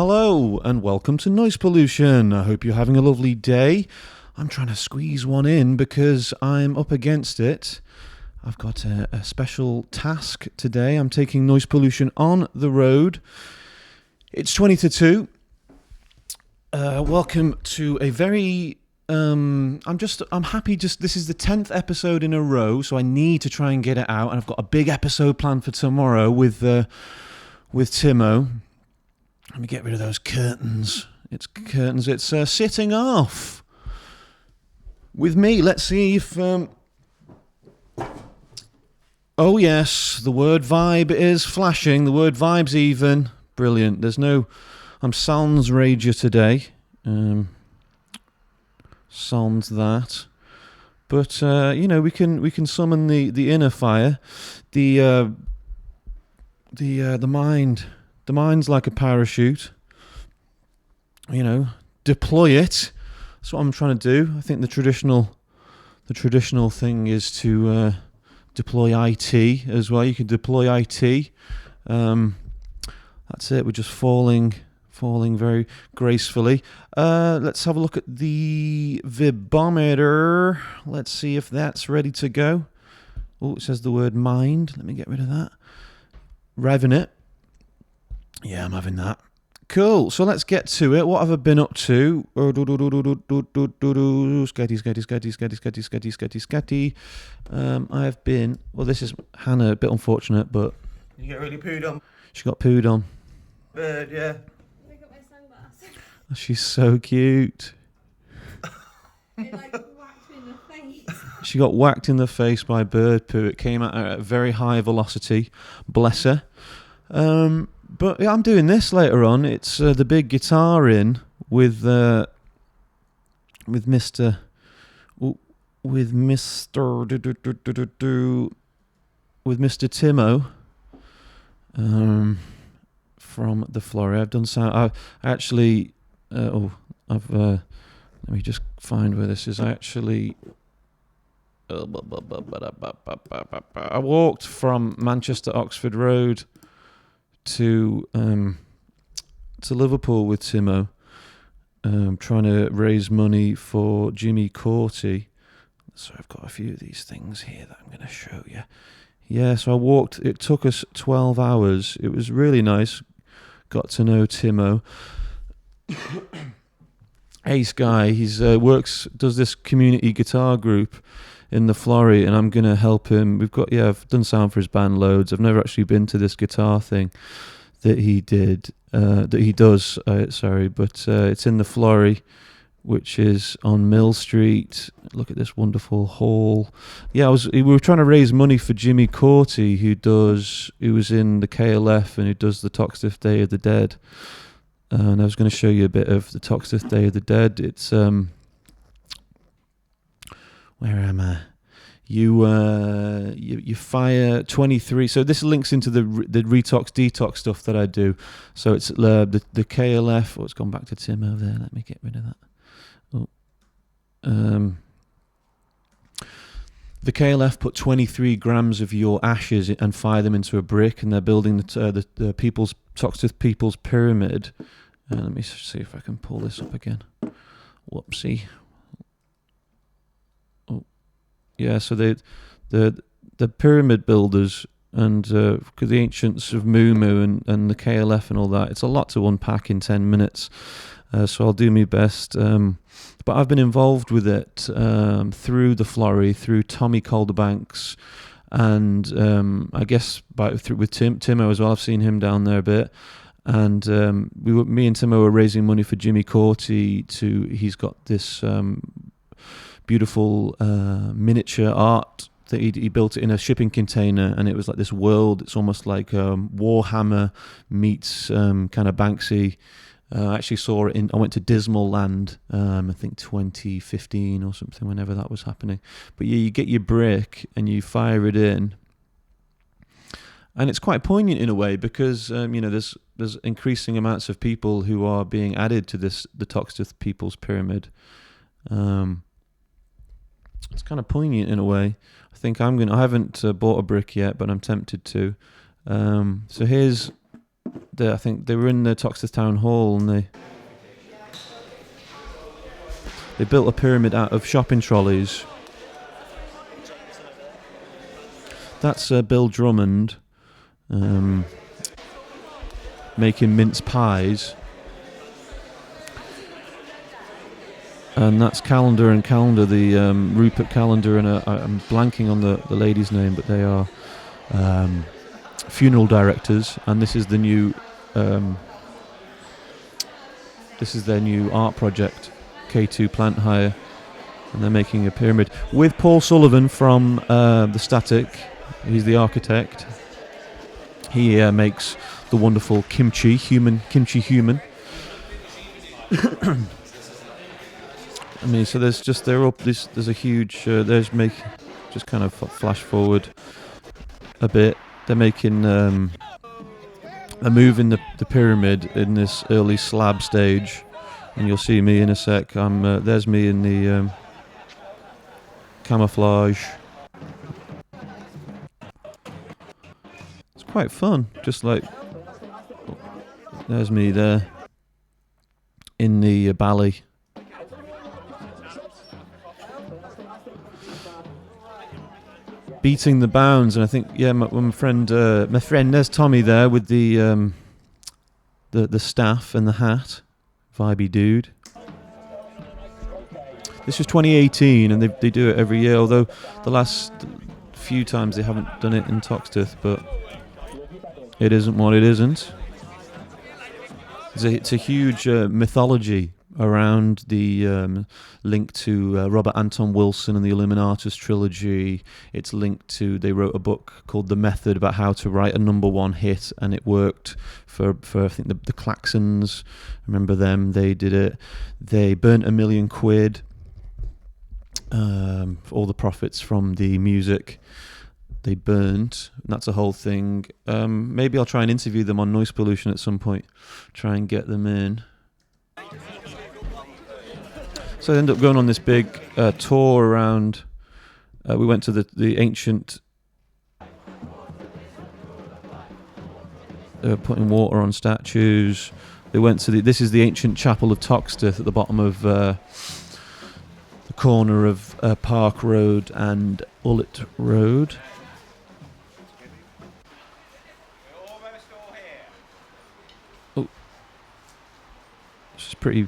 Hello and welcome to Noise Pollution. I hope you're having a lovely day. I'm trying to squeeze one in because I'm up against it. I've got a special task today. I'm taking Noise Pollution on the road. It's 20 to 2. Welcome to a very... I'm happy. This is the 10th episode in a row, so I need to try and get it out. And I've got a big episode planned for tomorrow with Timo. Let me get rid of those curtains. It's curtains. It's sitting off with me. Let's see if... Oh, yes. The word vibe is flashing. The word vibe's even. Brilliant. I'm sans rager today. Sans that. But, we can summon the inner fire. The mind... The mind's like a parachute. Deploy it. That's what I'm trying to do. I think the traditional thing is to deploy IT as well. You can deploy IT. That's it. We're just falling very gracefully. Let's have a look at the vibometer. Let's see if that's ready to go. Oh, it says the word mind. Let me get rid of that. Revving it. Yeah, I'm having that. Cool. So let's get to it. What have I been up to? Sketty. I've been... Well, this is Hannah. A bit unfortunate, but... You get really pooed on. She got pooed on. Bird, yeah. I got my sunglasses. She's so cute. It whacked me in the face. She got whacked in the face by bird poo. It came at her at a very high velocity. Bless her. But yeah, I'm doing this later on. It's the big guitar in with Mr. Timo from the Florrie. I've done sound. Let me just find where this is. I walked from Manchester Oxford Road to Liverpool with Timo, trying to raise money for Jimmy Corti. So I've got a few of these things here that I'm going to show you. Yeah, so I walked. It took us 12 hours. It was really nice. Got to know Timo. Ace guy. He's does this community guitar group in the Florrie, and I'm going to help him. I've done sound for his band loads. I've never actually been to this guitar thing that he does, but it's in the Florrie, which is on Mill Street. Look at this wonderful hall. Yeah, we were trying to raise money for Jimmy Corti, who was in the KLF and who does the Toxteth Day of the Dead. And I was going to show you a bit of the Toxteth Day of the Dead. It's where am I? You fire 23. So this links into the retox detox stuff that I do. So it's the KLF. Oh, it's gone back to Tim over there. Let me get rid of that. The KLF put 23 grams of your ashes and fire them into a brick, and they're building the Toxteth People's Pyramid. Let me see if I can pull this up again. Whoopsie. Yeah, so the pyramid builders and the ancients of Mumu and the KLF and all that, it's a lot to unpack in 10 minutes, so I'll do my best. But I've been involved with it through the Florrie, through Tommy Calderbanks, and I guess with Timo as well. I've seen him down there a bit. And me and Timo were raising money for Jimmy Corti. He's got this... beautiful miniature art that he built it in a shipping container, and it was like this world. It's almost like Warhammer meets kind of Banksy. I actually saw it I went to Dismal Land, I think 2015 or something, whenever that was happening. But yeah, you get your brick and you fire it in, and it's quite poignant in a way because there's increasing amounts of people who are being added to the Toxteth People's Pyramid. It's kind of poignant in a way. I think I haven't bought a brick yet, but I'm tempted to. So here's I think they were in the Toxteth Town Hall, and they built a pyramid out of shopping trolleys. That's Bill Drummond making mince pies. And that's Calendar and Calendar, the Rupert Calendar, and I'm blanking on the lady's name, but they are funeral directors, and this is the new this is their new art project, K2 Plant Hire, and they're making a pyramid with Paul Sullivan from the Static. He's the architect. He makes the wonderful kimchi human. I mean, so they're up this. There's a huge. Just kind of flash forward a bit. They're making a move in the pyramid in this early slab stage, and you'll see me in a sec. There's me in the camouflage. It's quite fun. Just like there's me there in the bally. Beating the bounds, and I think my friend, there's Tommy there with the staff and the hat, vibey dude. This was 2018, and they do it every year. Although the last few times they haven't done it in Toxteth, but it isn't what it isn't. It's a huge mythology around the link to Robert Anton Wilson and the Illuminatus trilogy. It's linked to, they wrote a book called The Method about how to write a #1 hit, and it worked for I think the Claxons. Remember them? They did it. They burnt £1 million all the profits from the music they burnt. That's a whole thing. Maybe I'll try and interview them on Noise Pollution at some point, try and get them in. So I ended up going on this big tour around. We went to the ancient, putting water on statues. They went to this is the ancient chapel of Toxteth at the bottom of the corner of Park Road and Ullet Road. Oh, this is pretty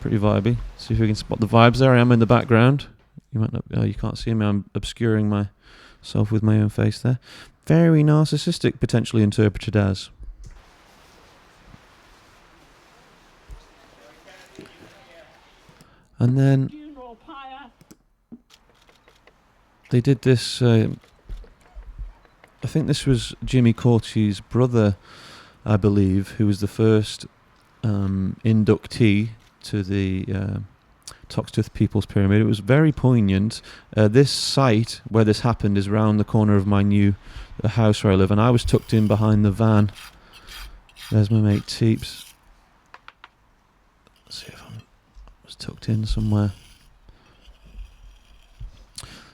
vibey. See if we can spot the vibes there. I am in the background. You might not. You can't see me. I'm obscuring myself with my own face there. Very narcissistic, potentially interpreted as. And then they did this. I think this was Jimmy Corty's brother, I believe, who was the first inductee to the Toxteth People's Pyramid. It was very poignant. This site where this happened is round the corner of my new house where I live, and I was tucked in behind the van. There's my mate Teeps. Let's see if I was tucked in somewhere.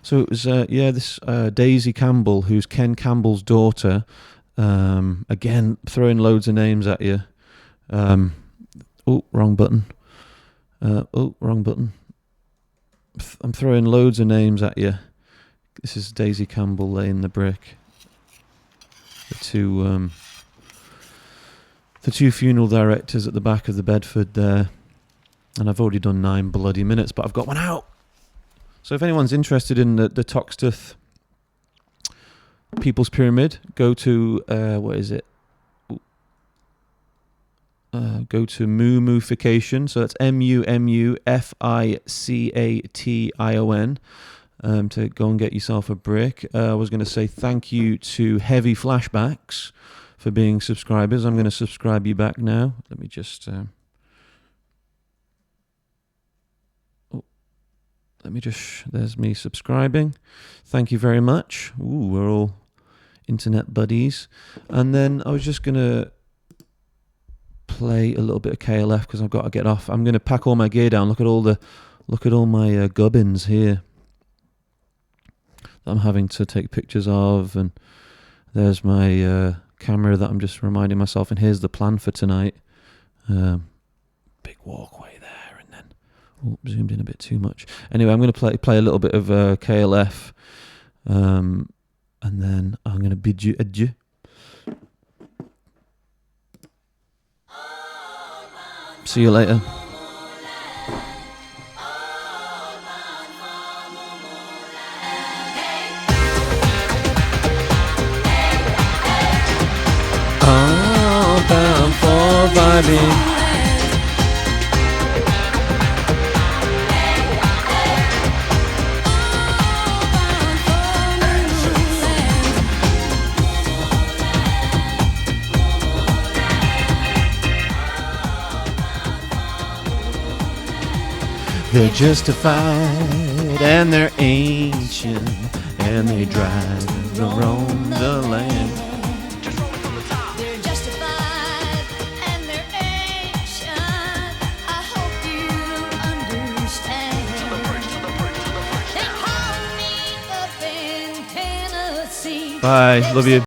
So it was this Daisy Campbell, who's Ken Campbell's daughter. Again, throwing loads of names at you. Oh, wrong button. Wrong button. I'm throwing loads of names at you. This is Daisy Campbell laying the brick. The two funeral directors at the back of the Bedford there. And I've already done 9 bloody minutes, but I've got one out. So if anyone's interested in the Toxteth People's Pyramid, go to, what is it? Go to Mumufication, so that's MUMUFICATION, to go and get yourself a brick. I was going to say thank you to Heavy Flashbacks for being subscribers. I'm going to subscribe you back now. Let me just... there's me subscribing. Thank you very much. Ooh, we're all internet buddies. And then I was just going to play a little bit of KLF because I've got to get off. I'm going to pack all my gear down. Look at all my gubbins here that I'm having to take pictures of, and there's my camera that I'm just reminding myself. And here's the plan for tonight. Big walkway there, and then zoomed in a bit too much. Anyway, I'm going to play a little bit of KLF, and then I'm going to bid you adieu. See you later. All bound for vibing. They're justified and they're ancient and they drive and roam the land. They're justified and they're ancient. I hope you understand. They call me up in Tennessee. Bye. Love you.